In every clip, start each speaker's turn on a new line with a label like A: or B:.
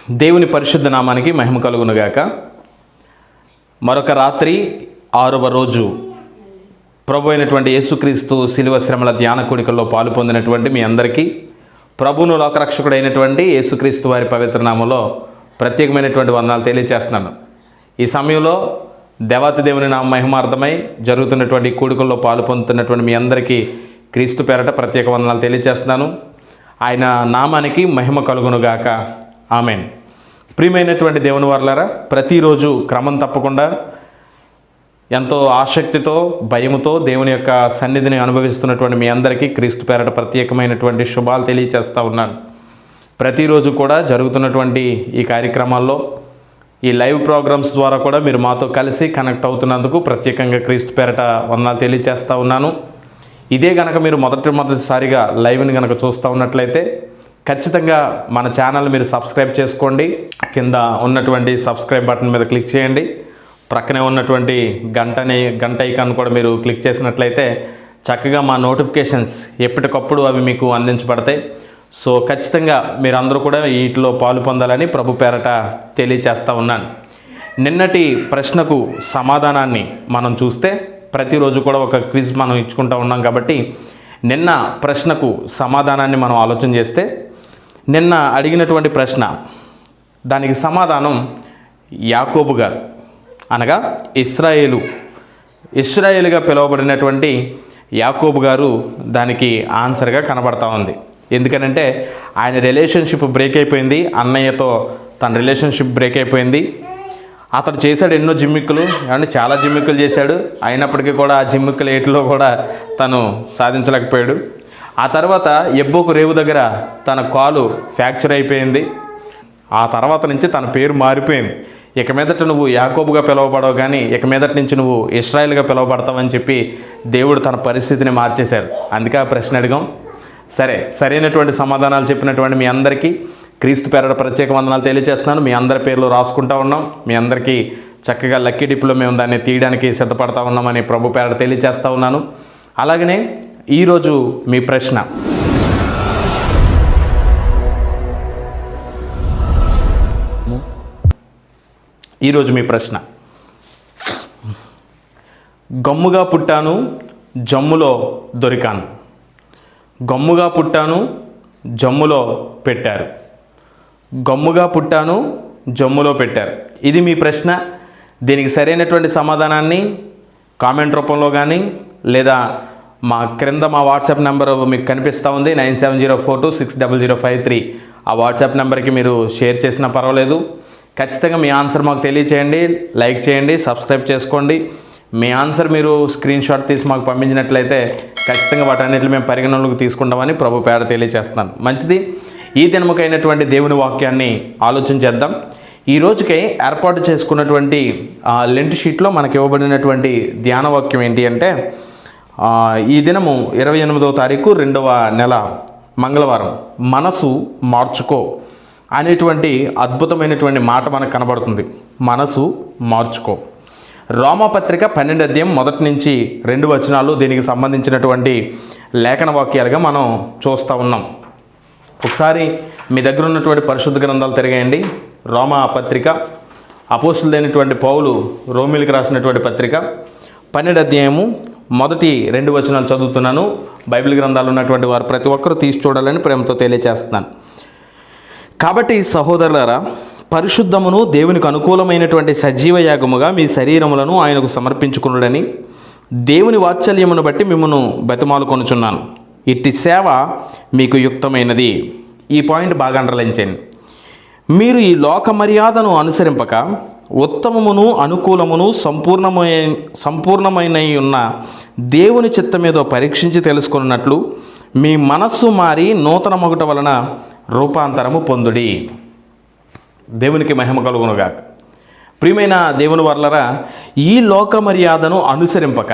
A: దేవుని పరిశుద్ధ నామానికి మహిమ కలుగునుగాక. మరొక రాత్రి 6వ రోజు ప్రభు అయినటువంటి యేసుక్రీస్తు శిలువ శ్రమల ధ్యాన కూడికల్లో పాలు పొందినటువంటి మీ అందరికీ ప్రభువును లోకరక్షకుడైనటువంటి యేసుక్రీస్తు వారి పవిత్ర నామంలో ప్రత్యేకమైనటువంటి వందనాలు తెలియజేస్తున్నాను. ఈ సమయంలో దేవాతి దేవుని నామ మహిమార్థమై జరుగుతున్నటువంటి కూడికల్లో పాలు పొందుతున్నటువంటి మీ అందరికీ క్రీస్తు పేరట ప్రత్యేక వందనాలు తెలియజేస్తున్నాను. ఆయన నామానికి మహిమ కలుగునుగాక. ఆమేన్. ప్రియమైనటువంటి దేవుని వారలారా, ప్రతిరోజు క్రమం తప్పకుండా ఎంతో ఆసక్తితో భయముతో దేవుని యొక్క సన్నిధిని అనుభవిస్తున్నటువంటి మీ అందరికీ క్రీస్తు పేరట ప్రత్యేకమైనటువంటి శుభాలు తెలియజేస్తూ ఉన్నాను. ప్రతిరోజు కూడా జరుగుతున్నటువంటి ఈ కార్యక్రమాల్లో ఈ లైవ్ ప్రోగ్రామ్స్ ద్వారా కూడా మీరు మాతో కలిసి కనెక్ట్ అవుతున్నందుకు ప్రత్యేకంగా క్రీస్తు పేరట వందనాలు తెలియజేస్తూ ఉన్నాను. ఇదే గనక మీరు మొదటిసారిగా లైవ్ని గనక చూస్తూ ఉన్నట్లయితే ఖచ్చితంగా మన ఛానల్ మీరు సబ్స్క్రైబ్ చేసుకోండి. కింద ఉన్నటువంటి సబ్స్క్రైబ్ బటన్ మీద క్లిక్ చేయండి. ప్రక్కనే ఉన్నటువంటి గంట ఐకాన్ కూడా మీరు క్లిక్ చేసినట్లయితే చక్కగా మా నోటిఫికేషన్స్ ఎప్పటికప్పుడు అవి మీకు అందించబడతాయి. సో ఖచ్చితంగా మీరందరూ కూడా వీటిలో పాలు పొందాలని ప్రభు పేరట తెలియచేస్తూ ఉన్నాను. నిన్నటి ప్రశ్నకు సమాధానాన్ని మనం చూస్తే ప్రతిరోజు కూడా ఒక క్విజ్ మనం ఇచ్చుకుంటూ ఉన్నాం కాబట్టి నిన్న ప్రశ్నకు సమాధానాన్ని మనం ఆలోచన చేస్తే నిన్న అడిగినటువంటి ప్రశ్న దానికి సమాధానం యాకోబు గారు, అనగా ఇశ్రాయేలుగా పిలువబడినటువంటి యాకోబు గారు దానికి ఆన్సర్గా కనబడతా ఉంది. ఎందుకనంటే ఆయన రిలేషన్షిప్ బ్రేక్ అయిపోయింది, అన్నయ్యతో తన రిలేషన్షిప్ బ్రేక్ అయిపోయింది. అతడు చేశాడు ఎన్నో జిమ్మిక్కులు, అంటే చాలా జిమ్మిక్కులు చేశాడు. అయినప్పటికీ కూడా ఆ జిమ్మిక్కుల ఏటిలో కూడా తను సాధించలేకపోయాడు. ఆ తర్వాత ఎబ్బోకు రేవు దగ్గర తన కాలు ఫ్రాక్చర్ అయిపోయింది. ఆ తర్వాత నుంచి తన పేరు మారిపోయింది. ఇక మీదట నువ్వు యాకోబుగా పిలువబడవు కానీ ఇక మీదటి నుంచి నువ్వు ఇశ్రాయేలుగా పిలువబడతావని చెప్పి దేవుడు తన పరిస్థితిని మార్చేశాడు. అందుకే ఆ ప్రశ్న అడిగాం. సరైనటువంటి సమాధానాలు చెప్పినటువంటి మీ అందరికీ క్రీస్తు పేరట ప్రత్యేక వందనాలు తెలియజేస్తున్నాను. మీ అందరి పేర్లు రాసుకుంటా ఉన్నాం. మీ అందరికీ చక్కగా లక్కీ డిప్లో మేము దాన్ని తీయడానికి సిద్ధపడతా ఉన్నామని ప్రభు పేరట తెలియజేస్తూ ఉన్నాను. అలాగనే ఈరోజు మీ ప్రశ్న, గమ్ముగా పుట్టాను జమ్ములో దొరికాను, గమ్ముగా పుట్టాను జమ్ములో పెట్టారు, గమ్ముగా పుట్టాను జమ్ములో పెట్టారు. ఇది మీ ప్రశ్న. దీనికి సరైనటువంటి సమాధానాన్ని కామెంట్ రూపంలో కానీ లేదా మా క్రింద మా వాట్సాప్ నెంబర్ మీకు కనిపిస్తూ ఉంది 9704260053. ఆ వాట్సాప్ నెంబర్కి మీరు షేర్ చేసినా పర్వాలేదు. ఖచ్చితంగా మీ ఆన్సర్ మాకు తెలియచేయండి, లైక్ చేయండి, సబ్స్క్రైబ్ చేసుకోండి. మీ ఆన్సర్ మీరు స్క్రీన్ షాట్ తీసి మాకు పంపించినట్లయితే ఖచ్చితంగా వాటన్నిటిని మేము పరిగణనలోకి తీసుకుంటామని ప్రభు పేర తెలియజేస్తున్నాను. మంచిది. ఈ దినముకైనటువంటి దేవుని వాక్యాన్ని ఆలోచన చేద్దాం. ఈ రోజుకై ఏర్పాటు చేసుకున్నటువంటి లెంట్ షీట్లో మనకి ఇవ్వబడినటువంటి ధ్యాన వాక్యం ఏంటి అంటే, ఈ దినము 28వ తారీఖు 2వ నెల మంగళవారం, మనసు మార్చుకో అనేటువంటి అద్భుతమైనటువంటి మాట మనకు కనబడుతుంది. మనసు మార్చుకో. రోమాపత్రిక 12వ అధ్యాయం 1 నుంచి 2 వచనాలు దీనికి సంబంధించినటువంటి లేఖన వాక్యాలుగా మనం చూస్తూ ఉన్నాం. ఒకసారి మీ దగ్గర ఉన్నటువంటి పరిశుద్ధ గ్రంథాలు తిరగేయండి. రోమా పత్రిక, అపోస్తులైనటువంటి పౌలు రోమిలికి రాసినటువంటి పత్రిక 12వ అధ్యాయము 1-2 వచనాలు చదువుతున్నాను. బైబిల్ గ్రంథాలు ఉన్నటువంటి వారు ప్రతి ఒక్కరూ తీసి చూడాలని ప్రేమతో తెలియజేస్తున్నాను. కాబట్టి సహోదరులారా, పరిశుద్ధమును దేవునికి అనుకూలమైనటువంటి సజీవ యాగముగా మీ శరీరములను ఆయనకు సమర్పించుకునుడని దేవుని వాత్సల్యమును బట్టి మిమ్మను బతిమాలుకొనుచున్నాను. ఇట్టి సేవ మీకు యుక్తమైనది. ఈ పాయింట్ బాగా అండర్లైన్ చేయండి. మీరు ఈ లోక మర్యాదను అనుసరింపక ఉత్తమమును అనుకూలమును సంపూర్ణమైన ఉన్న దేవుని చిత్తమేదో పరీక్షించి తెలుసుకున్నట్లు మీ మనస్సు మారి నూతన మొగట వలన రూపాంతరము పొందుడి. దేవునికి మహిమ కలుగునుగాక. ప్రియమైన దేవుని వర్లరా, ఈ లోక మర్యాదను అనుసరింపక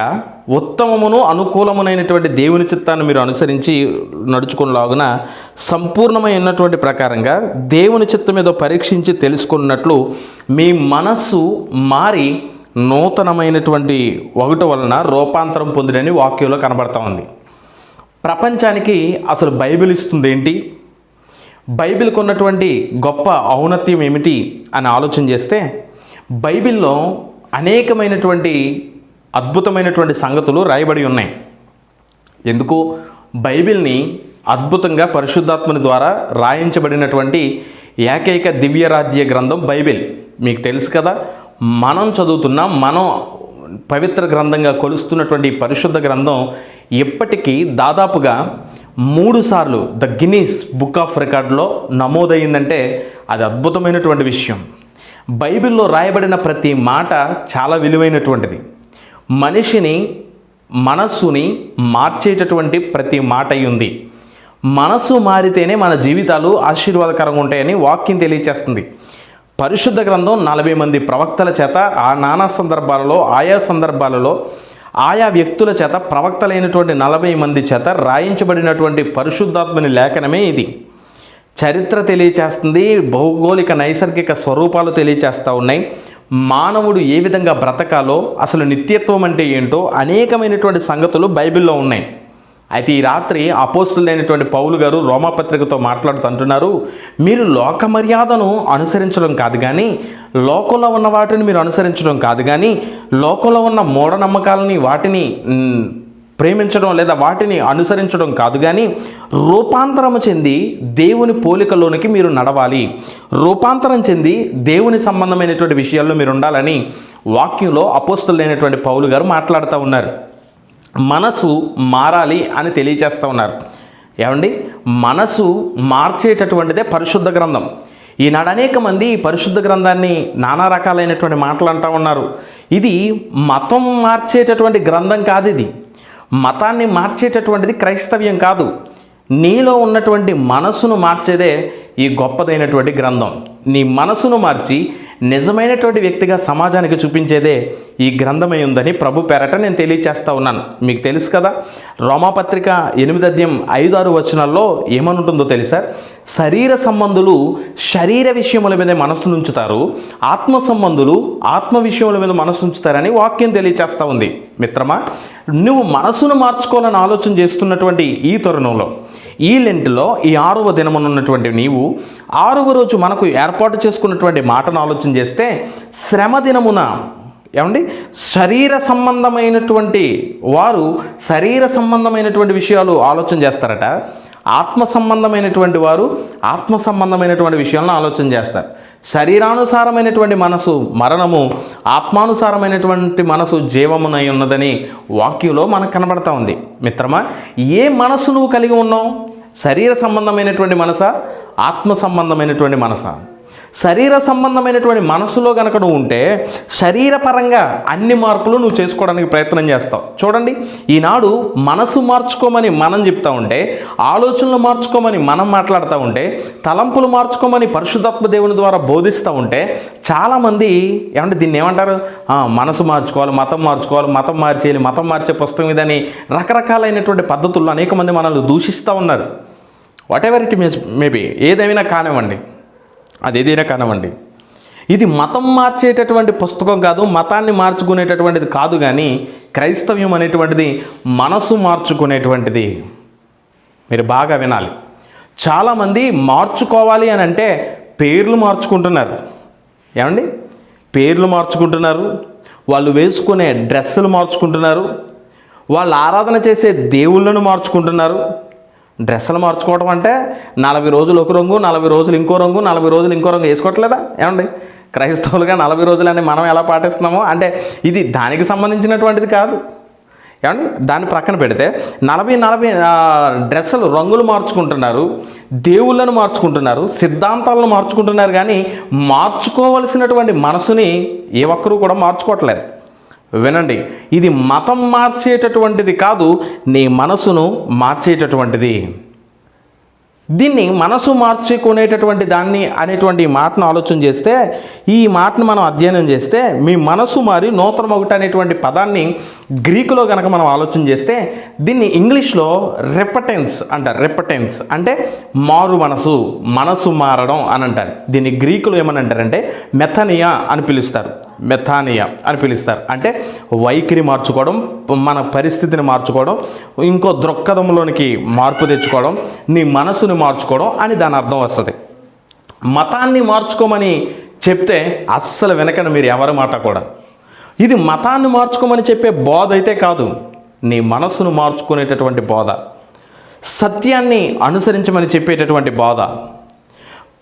A: ఉత్తమమును అనుకూలమునైనటువంటి దేవుని చిత్తాన్ని మీరు అనుసరించి నడుచుకునేలాగున సంపూర్ణమైనటువంటి ప్రకారంగా దేవుని చిత్తం ఏదో పరీక్షించి తెలుసుకున్నట్లు మీ మనస్సు మారి నూతనమైనటువంటి ఒకటి వలన రూపాంతరం పొందుడని వాక్యంలో కనబడతా ఉంది. ప్రపంచానికి అసలు బైబిల్ ఇస్తుంది ఏంటి? బైబిల్కి ఉన్నటువంటి గొప్ప ఔన్నత్యం ఏమిటి అని ఆలోచన చేస్తే బైబిల్లో అనేకమైనటువంటి అద్భుతమైనటువంటి సంగతులు రాయబడి ఉన్నాయి. ఎందుకు? బైబిల్ని అద్భుతంగా పరిశుద్ధాత్మని ద్వారా రాయించబడినటువంటి ఏకైక దివ్యరాజ్య గ్రంథం బైబిల్. మీకు తెలుసు కదా, మనం చదువుతున్న, మనం పవిత్ర గ్రంథంగా కొలుస్తున్నటువంటి పరిశుద్ధ గ్రంథం ఇప్పటికీ దాదాపుగా 3 సార్లు ద గిన్నీస్ బుక్ ఆఫ్ రికార్డ్లో నమోదయ్యిందంటే అది అద్భుతమైనటువంటి విషయం. బైబిల్లో రాయబడిన ప్రతి మాట చాలా విలువైనటువంటిది. మనిషిని, మనస్సుని మార్చేటటువంటి ప్రతి మాట ఉంది. మనసు మారితేనే మన జీవితాలు ఆశీర్వాదకరంగా ఉంటాయని వాక్యం తెలియచేస్తుంది. పరిశుద్ధ గ్రంథం 40 మంది ప్రవక్తల చేత నానా సందర్భాలలో, ఆయా సందర్భాలలో, ఆయా వ్యక్తుల చేత, ప్రవక్తలైనటువంటి 40 మంది చేత రాయించబడినటువంటి పరిశుద్ధాత్మని లేఖనమే ఇది. చరిత్ర తెలియచేస్తుంది, భౌగోళిక నైసర్గిక స్వరూపాలు తెలియచేస్తూ ఉన్నాయి. మానవుడు ఏ విధంగా బ్రతకాలో, అసలు నిత్యత్వం అంటే ఏంటో అనేకమైనటువంటి సంగతులు బైబిల్లో ఉన్నాయి. అయితే ఈ రాత్రి అపోస్తులైనటువంటి పౌలు గారు రోమాపత్రికతో మాట్లాడుతూ అంటున్నారు, మీరు లోక మర్యాదను అనుసరించడం కాదు కానీ, లోకంలో ఉన్న వాటిని మీరు అనుసరించడం కాదు కానీ, లోకంలో ఉన్న మూఢనమ్మకాలని, వాటిని ప్రేమించడం లేదా వాటిని అనుసరించడం కాదు కానీ, రూపాంతరం చెంది దేవుని పోలికలోనికి మీరు నడవాలి. రూపాంతరం చెంది దేవుని సంబంధమైనటువంటి విషయాల్లో మీరు ఉండాలని వాక్యంలో అపోస్తులైనటువంటి పౌలు గారు మాట్లాడుతూ ఉన్నారు. మనసు మారాలి అని తెలియచేస్తూ ఉన్నారు. ఏమండి? మనసు మార్చేటటువంటిదే పరిశుద్ధ గ్రంథం. ఈనాడు అనేక మంది ఈ పరిశుద్ధ గ్రంథాన్ని నానా రకాలైనటువంటి మాటలు అంటూ ఉన్నారు. ఇది మతం మార్చేటటువంటి గ్రంథం కాదు. ఇది మతాన్ని మార్చేటటువంటిది క్రైస్తవ్యం కాదు. నీలో ఉన్నటువంటి మనసును మార్చేదే ఈ గొప్పదైనటువంటి గ్రంథం. నీ మనసును మార్చి నిజమైనటువంటి వ్యక్తిగా సమాజానికి చూపించేదే ఈ గ్రంథమై ఉందని ప్రభు పేరట నేను తెలియచేస్తూ ఉన్నాను. మీకు తెలుసు కదా, రోమాపత్రిక 8:5-6 వచనాల్లో ఏమనుంటుందో తెలుసా? శరీర సంబంధులు శరీర విషయముల మీద మనసును ఉంచుతారు, ఆత్మ సంబంధులు ఆత్మ విషయముల మీద మనసు ఉంచుతారని వాక్యం తెలియచేస్తూ ఉంది. మిత్రమా, నువ్వు మనసును మార్చుకోవాలని ఆలోచన చేస్తున్నటువంటి ఈ తరుణంలో, ఈ లెంట్లో ఈ 6వ దినమునున్నటువంటి నీవు 6వ రోజు మనకు ఏర్పాటు చేసుకున్నటువంటి మాటను ఆలోచన చేస్తే, శ్రమ దినమున, ఏమండి, శరీర సంబంధమైనటువంటి వారు శరీర సంబంధమైనటువంటి విషయాలు ఆలోచన చేస్తారట. ఆత్మ సంబంధమైనటువంటి వారు ఆత్మ సంబంధమైనటువంటి విషయాలను ఆలోచన చేస్తారు. శరీరానుసారమైనటువంటి మనసు మరణము, ఆత్మానుసారమైనటువంటి మనసు జీవమునై ఉన్నదని వాక్యంలో మనకు కనబడతా ఉంది. మిత్రమా, ఏ మనసు నువ్వు కలిగి ఉన్నావు? శరీర సంబంధమైనటువంటి మనసా, ఆత్మ సంబంధమైనటువంటి మనసా? శరీర సంబంధమైనటువంటి మనసులో కనుక నువ్వు ఉంటే శరీరపరంగా అన్ని మార్పులు నువ్వు చేసుకోవడానికి ప్రయత్నం చేస్తావు. చూడండి, ఈనాడు మనసు మార్చుకోమని మనం చెప్తా ఉంటే, ఆలోచనలు మార్చుకోమని మనం మాట్లాడుతూ ఉంటే, తలంపులు మార్చుకోమని పరిశుద్ధాత్మ దేవుని ద్వారా బోధిస్తూ ఉంటే, చాలామంది ఏమంటే దీన్ని ఏమంటారు, మనసు మార్చుకోవాలి, మతం మార్చుకోవాలి, మతం మార్చేయాలి, మతం మార్చే పుస్తకం ఇదని రకరకాలైనటువంటి పద్ధతుల్లో అనేక మంది మనల్ని దూషిస్తూ ఉన్నారు. వాట్ ఎవర్ ఇట్ మేబీ, ఏదైనా కానివ్వండి, అదేదైనా కానివ్వండి, ఇది మతం మార్చేటటువంటి పుస్తకం కాదు, మతాన్ని మార్చుకునేటటువంటిది కాదు. కానీ క్రైస్తవ్యం అనేటువంటిది మనసు మార్చుకునేటువంటిది. మీరు బాగా వినాలి. చాలామంది మార్చుకోవాలి అని అంటే పేర్లు మార్చుకుంటున్నారు. ఏమండి? పేర్లు మార్చుకుంటున్నారు, వాళ్ళు వేసుకునే డ్రెస్సులు మార్చుకుంటున్నారు, వాళ్ళు ఆరాధన చేసే దేవుళ్ళను మార్చుకుంటున్నారు. డ్రెస్సులు మార్చుకోవడం అంటే 40 రోజులు ఒక రంగు, 40 రోజులు ఇంకో రంగు, 40 రోజులు ఇంకో రంగు వేసుకోవట్లేదా? ఏమండి? క్రైస్తవులుగా 40 రోజులని మనం ఎలా పాటిస్తున్నామో, అంటే ఇది దానికి సంబంధించినటువంటిది కాదు. ఏమండి? దాన్ని ప్రక్కన పెడితే 40 డ్రెస్సులు, రంగులు మార్చుకుంటున్నారు, దేవుళ్ళను మార్చుకుంటున్నారు, సిద్ధాంతాలను మార్చుకుంటున్నారు. కానీ మార్చుకోవలసినటువంటి మనసుని ఏ ఒక్కరూ కూడా మార్చుకోవట్లేదు. వినండి, ఇది మతం మార్చేటటువంటిది కాదు, నీ మనసును మార్చేటటువంటిది. దీన్ని మనసు మార్చుకునేటటువంటి దాన్ని అనేటువంటి మాటను ఆలోచన చేస్తే, ఈ మాటను మనం అధ్యయనం చేస్తే, మీ మనసు మారి నూతన ఒకటి అనేటువంటి పదాన్ని గ్రీకులో కనుక మనం ఆలోచన చేస్తే, దీన్ని ఇంగ్లీష్లో రెపటెన్స్ అంటారు. రెపటెన్స్ అంటే మారు మనసు, మనసు మారడం అని అంటారు. దీన్ని గ్రీకులో ఏమని అంటారంటే మెథనియా అని పిలుస్తారు. మెథానియా అని పిలుస్తారు. అంటే వైఖరి మార్చుకోవడం, మన పరిస్థితిని మార్చుకోవడం, ఇంకో దృక్పథంలోనికి మార్పు తెచ్చుకోవడం, నీ మనసుని మార్చుకోవడం అని దాని అర్థం వస్తుంది. మతాన్ని మార్చుకోమని చెప్తే అస్సలు వెనకని మీరు ఎవరి మాట కూడా. ఇది మతాన్ని మార్చుకోమని చెప్పే బోధ అయితే కాదు, నీ మనసును మార్చుకునేటటువంటి బోధ, సత్యాన్ని అనుసరించమని చెప్పేటటువంటి బోధ.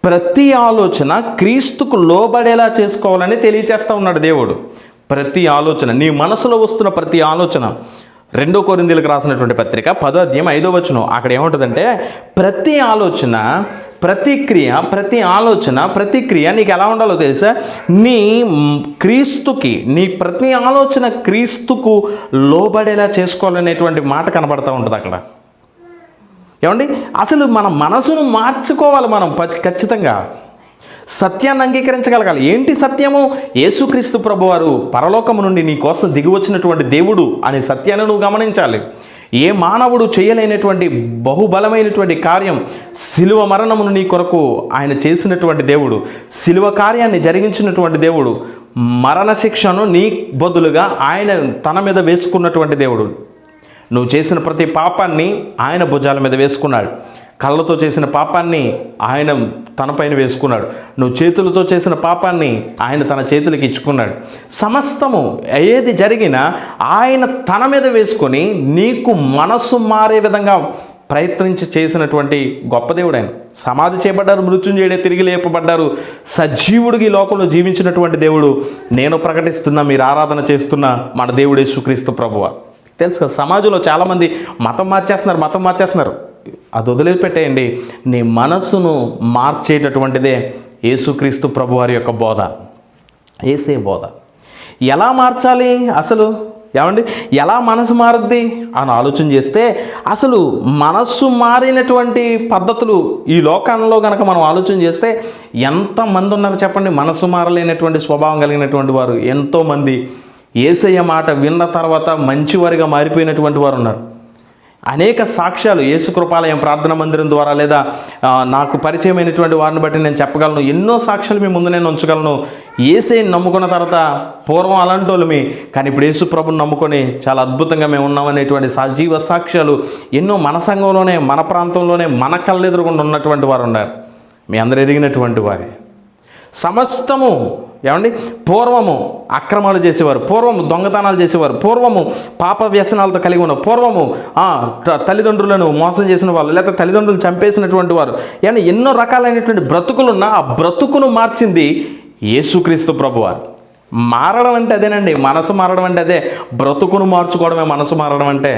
A: ప్రతి ఆలోచన క్రీస్తుకు లోబడేలా చేసుకోవాలని తెలియచేస్తూ ఉన్నాడు దేవుడు. ప్రతి ఆలోచన, నీ మనసులో వస్తున్న ప్రతి ఆలోచన, 2 కొరింథీయులకు రాసినటువంటి పత్రిక 10వ అధ్యాయం 5వ వచనం, అక్కడ ఏముంటుందంటే ప్రతి ఆలోచన, ప్రతి ఆలోచన, ప్రతిక్రియ నీకు ఎలా ఉండాలో తెలుసా? నీ క్రీస్తుకి, నీ ప్రతి ఆలోచన క్రీస్తుకు లోబడేలా చేసుకోవాలనేటువంటి మాట కనబడుతూ ఉంటుంది అక్కడ. ఏమండి, అసలు మన మనసును మార్చుకోవాలి మనం ఖచ్చితంగా. సత్యాన్ని అంగీకరించగలగాలి. ఏంటి సత్యము? యేసుక్రీస్తు ప్రభువారు పరలోకము నుండి నీ కోసం దిగి వచ్చినటువంటి దేవుడు అనే సత్యాన్ని నువ్వు గమనించాలి. ఏ మానవుడు చేయలేనటువంటి బహుబలమైనటువంటి కార్యం, శిలువ మరణమును నీ కొరకు ఆయన చేసినటువంటి దేవుడు, శిలువ కార్యాన్ని జరిగించినటువంటి దేవుడు, మరణశిక్షను నీ బదులుగా ఆయన తన మీద వేసుకున్నటువంటి దేవుడు. నువ్వు చేసిన ప్రతి పాపాన్ని ఆయన భుజాల మీద వేసుకున్నాడు. కళ్ళతో చేసిన పాపాన్ని ఆయన తనపైన వేసుకున్నాడు. నువ్వు చేతులతో చేసిన పాపాన్ని ఆయన తన చేతులకి ఇచ్చుకున్నాడు. సమస్తము ఏది జరిగినా ఆయన తన మీద వేసుకొని నీకు మనసు మారే విధంగా ప్రయత్నించి చేసినటువంటి గొప్ప దేవుడు ఆయన. సమాధి చేయబడ్డారు, మృత్యుంజయుడే తిరిగి లేపబడ్డారు, సజీవుడికి ఈ లోకంలో జీవించినటువంటి దేవుడు నేను ప్రకటిస్తున్నా, మీరు ఆరాధన చేస్తున్న మన దేవుడు యేసుక్రీస్తు ప్రభువు. తెలుసు కదా, సమాజంలో చాలామంది మతం మార్చేస్తున్నారు. అది వదిలిపెట్టేయండి. నీ మనస్సును మార్చేటటువంటిదే యేసుక్రీస్తు ప్రభువారి యొక్క బోధ, యేసే బోధ. ఎలా మార్చాలి అసలు? ఏమండి, ఎలా మనసు మారుద్ది అని ఆలోచన చేస్తే, అసలు మనస్సు మారినటువంటి పద్ధతులు ఈ లోకంలో కనుక మనం ఆలోచన చేస్తే ఎంతమంది ఉన్నారు చెప్పండి? మనస్సు మారలేనటువంటి స్వభావం కలిగినటువంటి వారు ఎంతోమంది. యేసయ్య మాట విన్న తర్వాత మంచివారిగా మారిపోయినటువంటి వారు ఉన్నారు. అనేక సాక్ష్యాలు యేసు కృపాలయం ప్రార్థన మందిరం ద్వారా లేదా నాకు పరిచయమైనటువంటి వారిని బట్టి నేను చెప్పగలను. ఎన్నో సాక్ష్యాలు మీ ముందు నేను ఉంచగలను. యేసయ్యని నమ్ముకున్న తర్వాత పూర్వం అలాంటి వాళ్ళమి, కానీ ఇప్పుడు యేసు ప్రభుని నమ్ముకొని చాలా అద్భుతంగా మేము ఉన్నామనేటువంటి సజీవ సాక్ష్యాలు ఎన్నో మన సంఘంలోనే, మన ప్రాంతంలోనే, మన కళ్ళెదురుగుండా ఉన్నటువంటి వారు ఉన్నారు. మీ అందరూ ఎదిగినటువంటి వారే. సమస్తము ఏమండి, పూర్వము అక్రమాలు చేసేవారు, పూర్వము దొంగతనాలు చేసేవారు, పూర్వము పాప వ్యసనాలతో కలిగి ఉన్న, పూర్వము తల్లిదండ్రులను మోసం చేసిన వాళ్ళు, లేకపోతే తల్లిదండ్రులను చంపేసినటువంటి వారు, ఏమన్నా ఎన్నో రకాలైనటువంటి బ్రతుకులున్న ఆ బ్రతుకును మార్చింది యేసుక్రీస్తు ప్రభువారు. మారడం అంటే అదేనండి, మనసు మారడం అంటే అదే. బ్రతుకును మార్చుకోవడమే మనసు మారడం అంటే.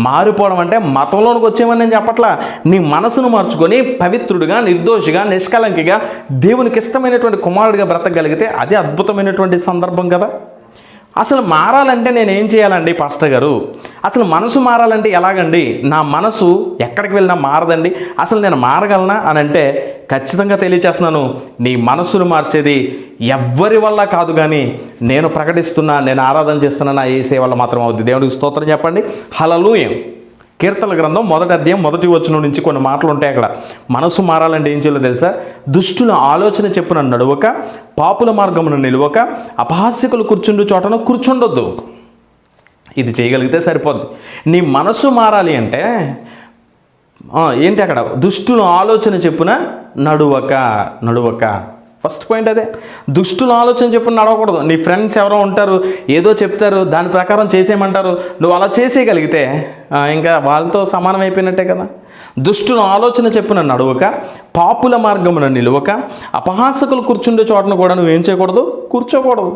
A: మారిపోవడం అంటే మతంలోనికి వచ్చేమని నేను చెప్పట్లా. నీ మనసును మార్చుకొని పవిత్రుడిగా, నిర్దోషిగా, నిష్కలంకిగా, దేవునికి ఇష్టమైనటువంటి కుమారుడిగా బ్రతకగలిగితే అది అద్భుతమైనటువంటి సందర్భం కదా. అసలు మారాలంటే నేనేం చేయాలండి పాస్టర్ గారు? అసలు మనసు మారాలంటే ఎలాగండి? నా మనసు ఎక్కడికి వెళ్ళినా మారదండి, అసలు నేను మారగలనా అని అంటే ఖచ్చితంగా తెలియచేస్తున్నాను. నీ మనసును మార్చేది ఎవ్వరి వల్ల కాదు, కానీ నేను ప్రకటిస్తున్నా, నేను ఆరాధన చేస్తున్నా నా యేసే వల్ల మాత్రం అవుద్ది. దేవుడికి స్తోత్రం చెప్పండి. హల్లెలూయా. కీర్తనల గ్రంథం 1వ అధ్యాయం 1వ వచనం నుంచి కొన్ని మాటలు ఉంటాయి అక్కడ. మనసు మారాలంటే ఏం చేయాలో తెలుసా? దుష్టుల ఆలోచన చెప్పున నడవక, పాపుల మార్గమును నిలవక, అపహాస్యకులు కూర్చుండు చోటను కూర్చుండొద్దు. ఇది చేయగలిగితే సరిపోద్ది. నీ మనసు మారాలి అంటే ఏంటి అక్కడ? దుష్టుల ఆలోచన చెప్పున నడువక. ఫస్ట్ పాయింట్ అదే. దుష్టుల ఆలోచన చెప్పున నడవకూడదు. నీ ఫ్రెండ్స్ ఎవరో ఉంటారు, ఏదో చెప్తారు, దాని ప్రకారం చేసేయమంటారు, నువ్వు అలా చేసేయగలిగితే ఇంకా వాళ్ళతో సమానం అయిపోయినట్టే కదా. దుష్టుల ఆలోచన చెప్పున నడవక, పాపుల మార్గమున నిలవక, అపహాసకులు కూర్చుండే చోటను కూడా నువ్వేం చేయకూడదు? కూర్చోకూడదు.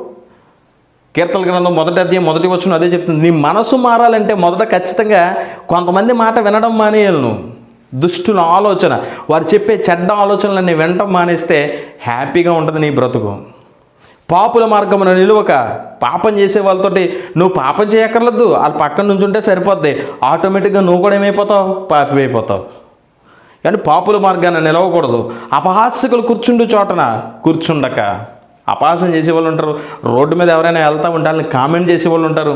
A: కీర్తనల గ్రంథం 1వ అధ్యాయం 1వ వచనం అదే చెప్తుంది. నీ మనసు మారాలంటే మొదట ఖచ్చితంగా కొంతమంది మాట వినడం మానేయాలి నువ్వు. దుష్టుల ఆలోచన, వారు చెప్పే చెడ్డ ఆలోచనలన్నీ వినటం మానేస్తే హ్యాపీగా ఉంటుంది నీ బ్రతుకు. పాపుల మార్గమున నిలువక, పాపం చేసే వాళ్ళతోటి నువ్వు పాపం చేయక్కర్లేదు, వాళ్ళ పక్కన నుంచి ఉంటే సరిపోద్ది, ఆటోమేటిక్గా నువ్వు కూడా ఏమైపోతావు? పాపి అయిపోతావు. కానీ పాపుల మార్గాన్ని నిలవకూడదు. అపహాస్యకులు కూర్చుండు చోటన కూర్చుండక. అపహాసం చేసేవాళ్ళు ఉంటారు, రోడ్డు మీద ఎవరైనా వెళ్తూ ఉంటే వాళ్ళని కామెంట్ చేసేవాళ్ళు ఉంటారు,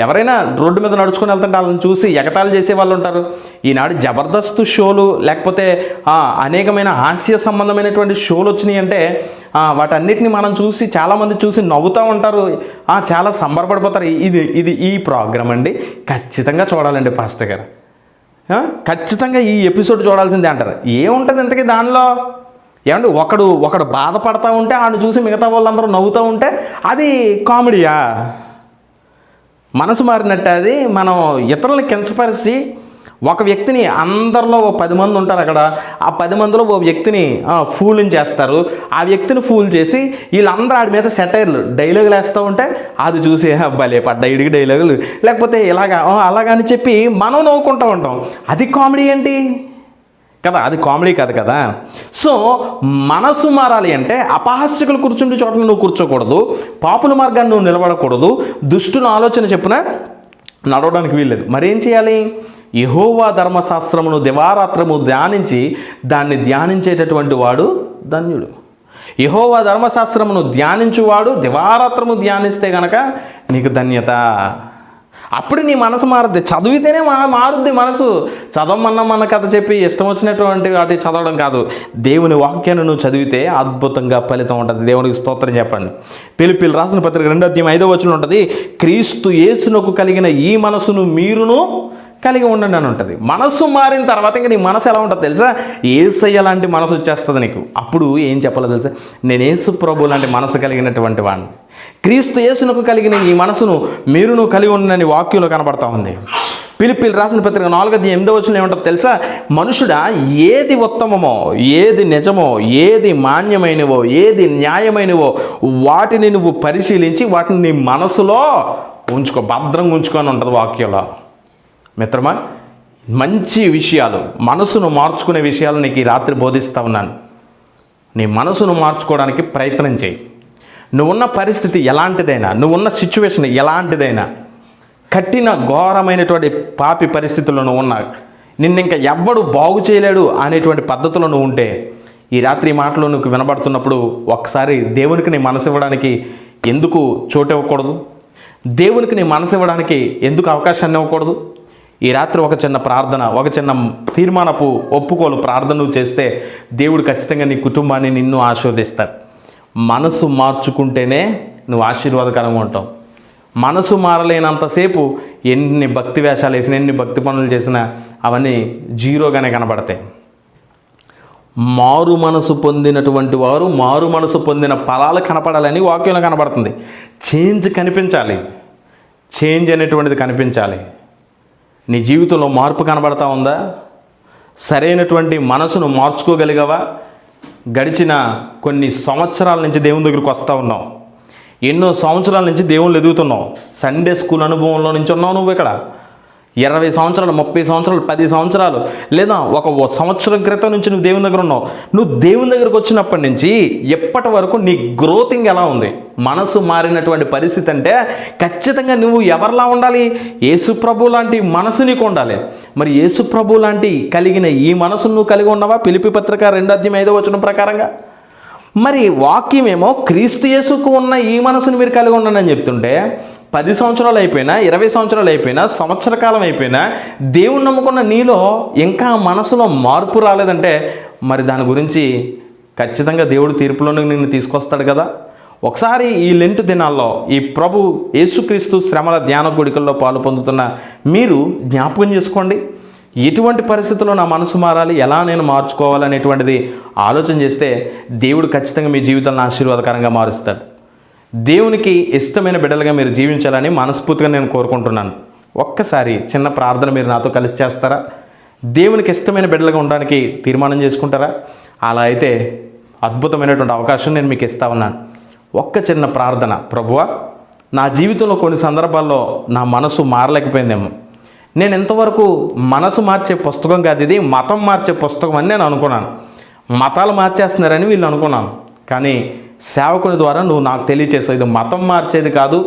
A: ఎవరైనా రోడ్డు మీద నడుచుకొని వెళ్తుంటే వాళ్ళని చూసి ఎగతాళి చేసేవాళ్ళు ఉంటారు. ఈనాడు జబర్దస్త్ షోలు, లేకపోతే అనేకమైన హాస్య సంబంధమైనటువంటి షోలు వచ్చినాయి అంటే వాటన్నిటిని మనం చూసి చాలామంది చూసి నవ్వుతూ ఉంటారు, చాలా సంబరపడిపోతారు. ఇది ఈ ప్రోగ్రామ్ అండి, ఖచ్చితంగా చూడాలండి పాస్టర్ గారు, ఖచ్చితంగా ఈ ఎపిసోడ్ చూడాల్సిందే అంటారు. ఏముంటుంది ఇంతకీ దానిలో? ఏమంటే ఒకడు బాధపడతా ఉంటే ఆయన చూసి మిగతా వాళ్ళందరూ నవ్వుతూ ఉంటే అది కామెడీయా? మనసు మారినట్టు అది. మనం ఇతరులను కించపరిచి ఒక వ్యక్తిని, అందరిలో ఓ 10 మంది ఉంటారు అక్కడ, ఆ 10 మందిలో ఓ వ్యక్తిని ఫూల్ని చేస్తారు. ఆ వ్యక్తిని ఫూల్ చేసి వీళ్ళందరూ ఆడి మీద సెటైర్లు డైలాగులు వేస్తూ ఉంటే అది చూసి భలే పడ్డా ఇడికి డైలాగులు, లేకపోతే అలాగని చెప్పి మనం నవ్వుకుంటూ ఉంటాం. అది కామెడీ ఏంటి కదా? అది కామెడీ కాదు కదా. సో మనసు మారాలి అంటే అపహాస్యకులు కూర్చుండే చోట నువ్వు కూర్చోకూడదు, పాపుల మార్గాన్ని నువ్వు నిలబడకూడదు, దుష్టుల ఆలోచన చెప్పున నడవడానికి వీల్లేదు. మరేం చేయాలి? యెహోవా ధర్మశాస్త్రమును దివారాత్రము ధ్యానించి దాన్ని ధ్యానించేటటువంటి వాడు ధన్యుడు. యెహోవా ధర్మశాస్త్రమును ధ్యానించువాడు దివారాత్రము ధ్యానిస్తే గనక నీకు ధన్యత. అప్పుడు నీ మనసు మారుద్ది. చదివితేనే మారుద్ది మనసు. చదవమన్నా మన కథ చెప్పి ఇష్టం వచ్చినటువంటి వాటి చదవడం కాదు. దేవుని వాక్యాన్ని నువ్వు చదివితే అద్భుతంగా ఫలితం ఉంటుంది. దేవునికి స్తోత్రం చెప్పండి. ఫిలిప్పీయులకు రాసిన పత్రిక 2:5 ఉంటుంది, క్రీస్తు యేసునకు కలిగిన ఈ మనసును మీరును కలిగి ఉండండి అని ఉంటుంది. మనసు మారిన తర్వాత ఇంకా నీ మనసు ఎలా ఉంటుంది తెలుసా? యేసయ్య లాంటి మనసు వచ్చేస్తుంది నీకు. అప్పుడు ఏం చెప్పాలో తెలుసా? నేను యేసు ప్రభు లాంటి మనసు కలిగినటువంటి వాడిని. క్రీస్తు యేసునకు కలిగిన ఈ మనసును మీరును కలిగి ఉండని వాక్యంలో కనబడతా ఉంది. ఫిలిప్పీయులకు రాసిన పత్రిక 4:8 ఏమంటుంది తెలుసా? మనుషుడా, ఏది ఉత్తమమో, ఏది నిజమో, ఏది మాన్యమైనవో, ఏది న్యాయమైనవో వాటిని నువ్వు పరిశీలించి వాటిని నీ మనసులో ఉంచుకో, భద్రంగా ఉంచుకొని ఉంటుంది వాక్యంలో. మిత్రమా, మంచి విషయాలు, మనసును మార్చుకునే విషయాలు నీకు ఈ రాత్రి బోధిస్తూ ఉన్నాను. నీ మనసును మార్చుకోవడానికి ప్రయత్నం చేయి. నువ్వున్న పరిస్థితి ఎలాంటిదైనా, నువ్వున్న సిచ్యువేషన్ ఎలాంటిదైనా, కఠిన ఘోరమైనటువంటి పాపి పరిస్థితుల్లో నువ్వు ఉన్నా, నిన్ను ఇంకా ఎవ్వడు బాగు చేయలేడు అనేటువంటి పద్ధతిలో నువ్వు ఉంటే, ఈ రాత్రి మాటలు నువ్వు వినబడుతున్నప్పుడు ఒకసారి దేవునికి నీ మనసు ఇవ్వడానికి ఎందుకు చోటు ఇవ్వకూడదు? దేవునికి నీ మనసు ఇవ్వడానికి ఎందుకు అవకాశాన్ని ఇవ్వకూడదు? ఈ రాత్రి ఒక చిన్న ప్రార్థన, ఒక చిన్న తీర్మానపు ఒప్పుకోలు ప్రార్థన నువ్వు చేస్తే దేవుడు ఖచ్చితంగా నీ కుటుంబాన్ని, నిన్ను ఆశీర్వదిస్తాడు. మనసు మార్చుకుంటేనే నువ్వు ఆశీర్వాదకరంగా ఉంటావు. మనసు మారలేనంతసేపు ఎన్ని భక్తి వేషాలు వేసినా, ఎన్ని భక్తి పనులు చేసినా అవన్నీ జీరోగానే కనబడతాయి. మారు మనసు పొందినటువంటి వారు మారు మనసు పొందిన ఫలాలు కనపడాలని వాక్యంలో కనబడుతుంది. చేంజ్ కనిపించాలి, చేంజ్ అనేటువంటిది కనిపించాలి. నీ జీవితంలో మార్పు కనబడతా ఉందా? సరైనటువంటి మనసును మార్చుకోగలిగావా? గడిచిన కొన్ని సంవత్సరాల నుంచి దేవుని దగ్గరికి వస్తూ ఉన్నావు, ఎన్నో సంవత్సరాల నుంచి దేవుళ్ళు ఎదుగుతున్నావు. సండే స్కూల్ అనుభవంలో నుంచి ఉన్నావు నువ్వు ఇక్కడ. 20 సంవత్సరాలు, 30 సంవత్సరాలు, 10 సంవత్సరాలు, లేదా ఒక సంవత్సరం క్రితం నుంచి నువ్వు దేవుని దగ్గర ఉన్నావు. నువ్వు దేవుని దగ్గరకు వచ్చినప్పటి నుంచి ఎప్పటి వరకు నీ గ్రోతింగ్ ఎలా ఉంది? మనసు మారినటువంటి పరిస్థితి అంటే ఖచ్చితంగా నువ్వు ఎవరిలా ఉండాలి? యేసు ప్రభు లాంటి మనసు నీకు ఉండాలి. మరి యేసు ప్రభు లాంటి కలిగిన ఈ మనసును నువ్వు కలిగి ఉన్నావా? ఫిలిప్పీ పత్రిక 2:5 ప్రకారంగా. మరి వాక్యమేమో క్రీస్తు యేసుకు ఉన్న ఈ మనసును మీరు కలిగి ఉండండి అని చెప్తుంటే, 10 సంవత్సరాలు అయిపోయినా, 20 సంవత్సరాలు అయిపోయినా, సంవత్సర కాలం అయిపోయినా దేవుని నమ్ముకున్న నీలో ఇంకా మనసులో మార్పు రాలేదంటే మరి దాని గురించి ఖచ్చితంగా దేవుడు తీర్పులోనే నిన్ను తీసుకొస్తాడు కదా. ఒకసారి ఈ లెంటు దినాల్లో ఈ ప్రభు యేసుక్రీస్తు శ్రమల ధ్యాన గుడికల్లో పాలు పొందుతున్న మీరు జ్ఞాపకం చేసుకోండి. ఎటువంటి పరిస్థితుల్లో నా మనసు మారాలి, ఎలా నేను మార్చుకోవాలనేటువంటిది ఆలోచన చేస్తే దేవుడు ఖచ్చితంగా మీ జీవితాలను ఆశీర్వాదకరంగా మారుస్తాడు. దేవునికి ఇష్టమైన బిడ్డలుగా మీరు జీవించాలని మనస్ఫూర్తిగా నేను కోరుకుంటున్నాను. ఒక్కసారి చిన్న ప్రార్థన మీరు నాతో కలిసి చేస్తారా? దేవునికి ఇష్టమైన బిడ్డలుగా ఉండడానికి తీర్మానం చేసుకుంటారా? అలా అయితే అద్భుతమైనటువంటి అవకాశం నేను మీకు ఇస్తా ఉన్నాను. ఒక్క చిన్న ప్రార్థన. ప్రభువా, నా జీవితంలో కొన్ని సందర్భాల్లో నా మనసు మారలేకపోయిందేమో. నేను ఎంతవరకు మనసు మార్చే పుస్తకం కాదు ఇది, మతం మార్చే పుస్తకం అని నేను అనుకున్నాను. మతాలు మార్చేస్తున్నారని వీళ్ళు అనుకున్నాను. కానీ సేవకుని ద్వారా నువ్వు నాకు తెలియచేసావు, ఇది మతం మార్చేది కాదు,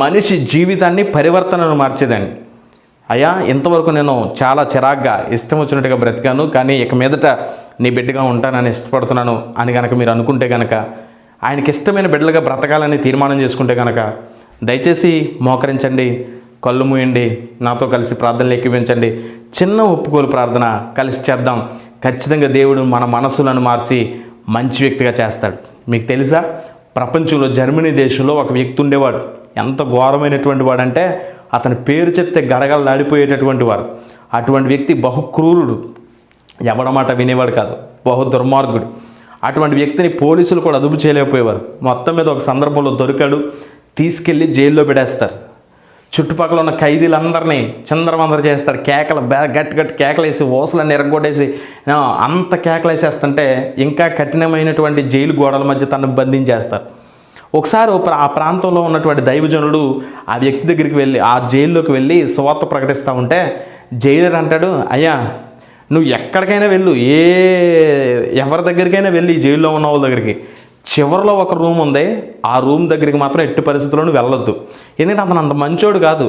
A: మనిషి జీవితాన్ని పరివర్తనను మార్చేదని. అయ్యా, ఇంతవరకు నేను చాలా చిరాగ్గా ఇష్టం వచ్చినట్టుగా బ్రతికాను, కానీ ఇక మీదట నీ బిడ్డగా ఉంటానని ఇష్టపడుతున్నాను అని కనుక మీరు అనుకుంటే కనుక, ఆయనకి ఇష్టమైన బిడ్డలుగా బ్రతకాలని తీర్మానం చేసుకుంటే కనుక దయచేసి మోకరించండి, కళ్ళు మూయండి, నాతో కలిసి ప్రార్థనలు ఎక్కిపించండి. చిన్న ఒప్పుకోలు ప్రార్థన కలిసి చేద్దాం. ఖచ్చితంగా దేవుడు మన మనసులను మార్చి మంచి వ్యక్తిగా చేస్తాడు. మీకు తెలుసా, ప్రపంచంలో జర్మనీ దేశంలో ఒక వ్యక్తి ఉండేవాడు. ఎంత ఘోరమైనటువంటి వాడంటే అతని పేరు చెప్తే గడగడలాడిపోయేటటువంటి వాడు. అటువంటి వ్యక్తి బహు క్రూరుడు, ఎవడమాట వినేవాడు కాదు, బహు దుర్మార్గుడు. అటువంటి వ్యక్తిని పోలీసులు కూడా అదుపు చేయలేకపోయేవారు. మొత్తం మీద ఒక సందర్భంలో దొరికాడు, తీసుకెళ్ళి జైల్లో పెట్టేస్తారు. చుట్టుపక్కల ఉన్న ఖైదీలందరినీ చిందరవందర చేస్తారు. కేకలు గట్టి కేకలు వేసి ఓసలన్నీ ఎరగొట్టేసి అంత కేకలు వేసేస్తుంటే ఇంకా కఠినమైనటువంటి జైలు గోడల మధ్య తనను బంధించేస్తారు. ఒకసారి ఆ ప్రాంతంలో ఉన్నటువంటి దైవజనుడు ఆ వ్యక్తి దగ్గరికి వెళ్ళి, ఆ జైల్లోకి వెళ్ళి సువార్త ప్రకటిస్తూ ఉంటే జైలర్ అంటాడు, అయ్యా నువ్వు ఎక్కడికైనా వెళ్ళు, ఎవరి దగ్గరికైనా వెళ్ళి, జైల్లో ఉన్న వాళ్ళ దగ్గరికి, చివరిలో ఒక రూమ్ ఉంది, ఆ రూమ్ దగ్గరికి మాత్రం ఎట్టి పరిస్థితుల్లో వెళ్ళొద్దు. ఎందుకంటే అతను అంత మంచోడు కాదు,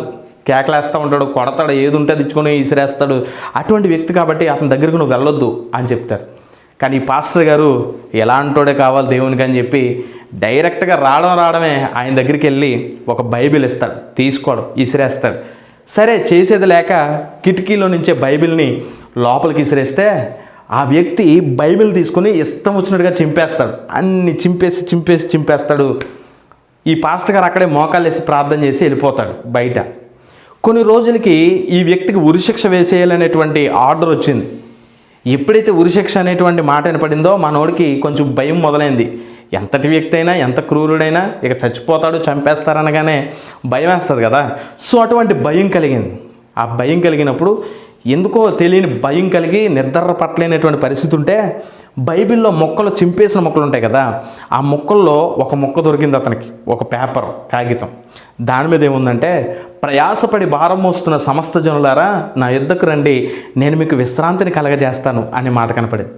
A: కేకలేస్తూ ఉంటాడు, కొడతాడు, ఏది ఉంటే తెచ్చుకొని ఇసిరేస్తాడు, అటువంటి వ్యక్తి కాబట్టి అతని దగ్గరికి నువ్వు వెళ్ళొద్దు అని చెప్తారు. కానీ ఈ పాస్టర్ గారు ఎలాంటోడే కావాలి దేవునికి అని చెప్పి డైరెక్ట్గా రావడమే ఆయన దగ్గరికి వెళ్ళి ఒక బైబిల్ ఇస్తాడు, తీసుకోవడం, ఇసిరేస్తాడు. సరే చేసేది లేక కిటికీలో నుంచే బైబిల్ని లోపలికి ఇసిరేస్తే ఆ వ్యక్తి బైబిల్ తీసుకుని ఇష్టం వచ్చినట్టుగా చింపేస్తాడు. అన్ని చింపేస్తాడు. ఈ పాస్టర్ గారు అక్కడే మోకాళ్ళు వేసి ప్రార్థన చేసి వెళ్ళిపోతాడు బయట. కొన్ని రోజులకి ఈ వ్యక్తికి ఉరిశిక్ష వేసేయాలనేటువంటి ఆర్డర్ వచ్చింది. ఎప్పుడైతే ఉరిశిక్ష అనేటువంటి మాట వినపడిందో మనోడికి కొంచెం భయం మొదలైంది. ఎంతటి వ్యక్తి అయినా, ఎంత క్రూరుడైనా ఇక చచ్చిపోతాడు, చంపేస్తారనగానే భయం వేస్తుంది కదా. సో అటువంటి భయం కలిగింది. ఆ భయం కలిగినప్పుడు ఎందుకో తెలియని భయం కలిగి నిద్ర పట్టలేనటువంటి పరిస్థితి ఉంటే బైబిల్లో మొక్కలు, చింపేసిన మొక్కలు ఉంటాయి కదా, ఆ మొక్కల్లో ఒక మొక్క దొరికింది అతనికి, ఒక పేపర్, కాగితం. దాని మీద ఏముందంటే, ప్రయాసపడి భారం మోస్తున్న సమస్త జనులారా నా యుద్ధకు రండి, నేను మీకు విశ్రాంతిని కలగజేస్తాను అనే మాట కనపడింది.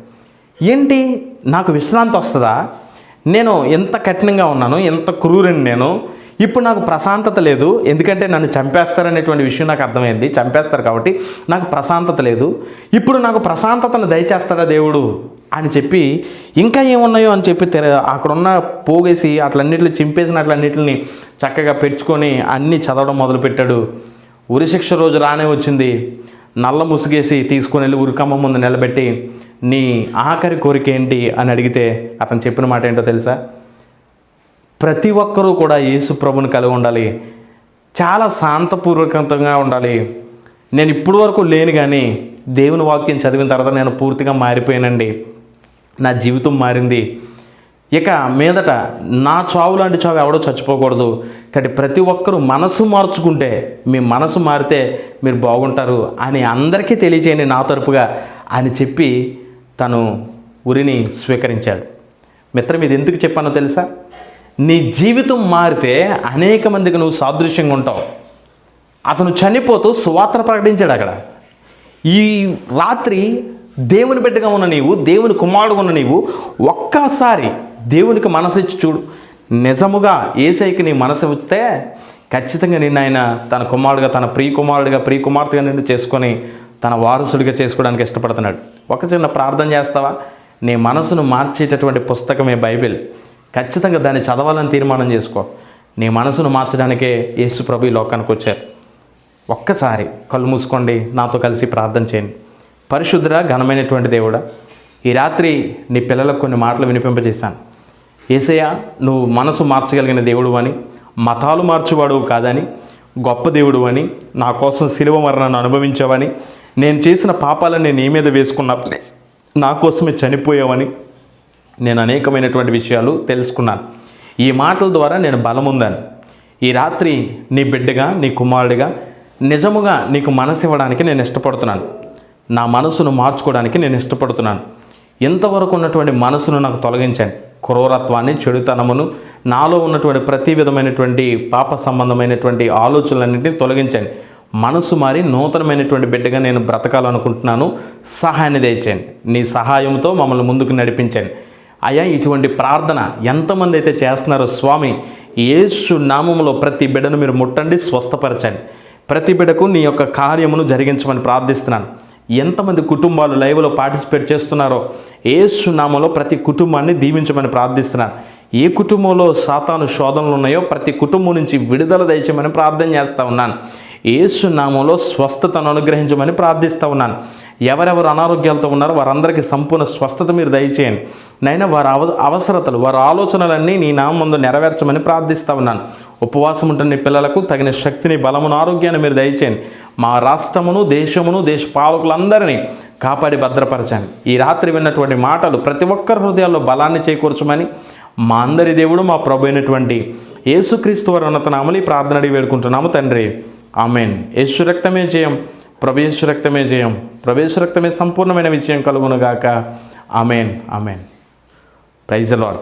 A: ఏంటి, నాకు విశ్రాంతి వస్తుందా? నేను ఎంత కఠినంగా ఉన్నాను, ఎంత క్రూరిని నేను, ఇప్పుడు నాకు ప్రశాంతత లేదు, ఎందుకంటే నన్ను చంపేస్తారనేటువంటి విషయం నాకు అర్థమైంది. చంపేస్తారు కాబట్టి నాకు ప్రశాంతత లేదు, ఇప్పుడు నాకు ప్రశాంతతను దయచేస్తాడా దేవుడు అని చెప్పి, ఇంకా ఏమున్నాయో అని చెప్పి అక్కడున్న పోగేసి అట్లన్నిటిని చింపేసిన అట్లన్నిటిని చక్కగా పెంచుకొని అన్నీ చదవడం మొదలుపెట్టాడు. ఉరిశిక్ష రోజు రానే వచ్చింది. నల్ల ముసుగేసి తీసుకొని వెళ్ళి ఉరికమ్మ ముందు నిలబెట్టి, నీ ఆఖరి కోరిక ఏంటి అని అడిగితే అతను చెప్పిన మాట ఏంటో తెలుసా? ప్రతి ఒక్కరూ కూడా యేసు ప్రభుని కలిగి ఉండాలి, చాలా శాంతపూర్వకంగా ఉండాలి. నేను ఇప్పుడు వరకు లేను, కానీ దేవుని వాక్యం చదివిన తర్వాత నేను పూర్తిగా మారిపోయానండి, నా జీవితం మారింది. ఇక మీదట నా చావు లాంటి చావు ఎవడో చచ్చిపోకూడదు, కాబట్టి ప్రతి ఒక్కరూ మనసు మార్చుకుంటే, మీ మనసు మారితే మీరు బాగుంటారు అని అందరికీ తెలియజేయండి నా తరపుగా అని చెప్పి తను ఉరిని స్వీకరించాడు. మిత్రం, ఇది ఎందుకు చెప్పానో తెలుసా? నీ జీవితం మారితే అనేక మందికి నువ్వు సాదృశ్యంగా ఉంటావు. అతను చనిపోతూ సువార్త ప్రకటించాడు అక్కడ. ఈ రాత్రి దేవుని బిడ్డగా ఉన్న నీవు, దేవుని కుమారుడుగా ఉన్న నీవు ఒక్కసారి దేవునికి మనసు ఇచ్చి చూడు. నిజముగా యేసయ్యకి నీ మనసు ఇస్తే ఖచ్చితంగా నిన్ను ఆయన తన కుమారుడుగా, తన ప్రియ కుమార్తెగా నిన్ను చేసుకొని తన వారసుడిగా చేసుకోవడానికి ఇష్టపడుతున్నాడు. ఒక చిన్న ప్రార్థన చేస్తావా? నీ మనసును మార్చేటటువంటి పుస్తకమే బైబిల్. ఖచ్చితంగా దాన్ని చదవాలని తీర్మానం చేసుకో. నీ మనసును మార్చడానికే యేసు ప్రభు ఈ లోకానికి వచ్చారు. ఒక్కసారి కళ్ళు మూసుకోండి, నాతో కలిసి ప్రార్థన చేయండి. పరిశుద్ధుడా, ఘనమైనటువంటి దేవుడా, ఈ రాత్రి నీ పిల్లలకు కొన్ని మాటలు వినిపింపజేశాను. యేసయ్య, నువ్వు మనసు మార్చగలిగిన దేవుడు అని, మతాలు మార్చేవాడు కాదని, గొప్ప దేవుడు అని, నా కోసం శిలువ మరణాన్ని అనుభవించావని, నేను చేసిన పాపాలని నీ మీద వేసుకున్నప్పుడు నా కోసమే చనిపోయావని నేను అనేకమైనటువంటి విషయాలు తెలుసుకున్నాను. ఈ మాటల ద్వారా నేను బలముందాను. ఈ రాత్రి నీ బిడ్డగా, నీ కుమారుడిగా నిజముగా నీకు మనసు ఇవ్వడానికి నేను ఇష్టపడుతున్నాను. నా మనసును మార్చుకోవడానికి నేను ఇష్టపడుతున్నాను. ఎంతవరకు ఉన్నటువంటి మనసును నాకు తొలగించండి. క్రూరత్వాన్ని, చెడుతనమును, నాలో ఉన్నటువంటి ప్రతి విధమైనటువంటి పాప సంబంధమైనటువంటి ఆలోచనలన్నింటినీ తొలగించండి. మనసు మారి నూతనమైనటువంటి బిడ్డగా నేను బ్రతకాలనుకుంటున్నాను. సహాయాన్ని దయచేయండి. నీ సహాయంతో మమ్మల్ని ముందుకు నడిపించండి. అయ్యా, ఇటువంటి ప్రార్థన ఎంతమంది అయితే చేస్తున్నారో స్వామి, యేసు నామములో ప్రతి బిడ్డను మీరు ముట్టండి, స్వస్థపరచండి. ప్రతి బిడ్డకు నీ యొక్క కార్యమును జరిగించమని ప్రార్థిస్తున్నాను. ఎంతమంది కుటుంబాలు లైవ్లో పార్టిసిపేట్ చేస్తున్నారో యేసు నామములో ప్రతి కుటుంబాన్ని దీవించమని ప్రార్థిస్తున్నాను. ఏ కుటుంబంలో సాతాను శోధనలు ఉన్నాయో ప్రతి కుటుంబం నుంచి విడుదల దయచేయమని ప్రార్థన చేస్తూ ఉన్నాను. యేసు నామములో స్వస్థతను అనుగ్రహించమని ప్రార్థిస్తూ ఉన్నాను. ఎవరెవరు అనారోగ్యాలతో ఉన్నారో వారందరికీ సంపూర్ణ స్వస్థత మీరు దయచేయండి నైనా. వారి అవసరతలు, వారి ఆలోచనలన్నీ నీ నామం ముందు నెరవేర్చమని ప్రార్థిస్తా ఉన్నాను. ఉపవాసం ఉంటున్న నీ పిల్లలకు తగిన శక్తిని, బలమును, ఆరోగ్యాన్ని మీరు దయచేయండి. మా రాష్ట్రమును, దేశమును, దేశ పాలకులందరినీ కాపాడి భద్రపరచండి. ఈ రాత్రి విన్నటువంటి మాటలు ప్రతి ఒక్కరి హృదయాల్లో బలాన్ని చేకూర్చమని మా అందరి దేవుడు, మా ప్రభు అయినటువంటి యేసుక్రీస్తు వారి ఉన్నత నామములో ఈ ప్రార్థన అడిగి వేడుకుంటున్నాము తండ్రి. ఆమెన్. యేసు రక్తమే జయం, ప్రభు యేసు రక్తమే జయం, ప్రభు యేసు రక్తమే సంపూర్ణమైన విజయం కలుగునుగాక. Amen. Amen. Praise the lord.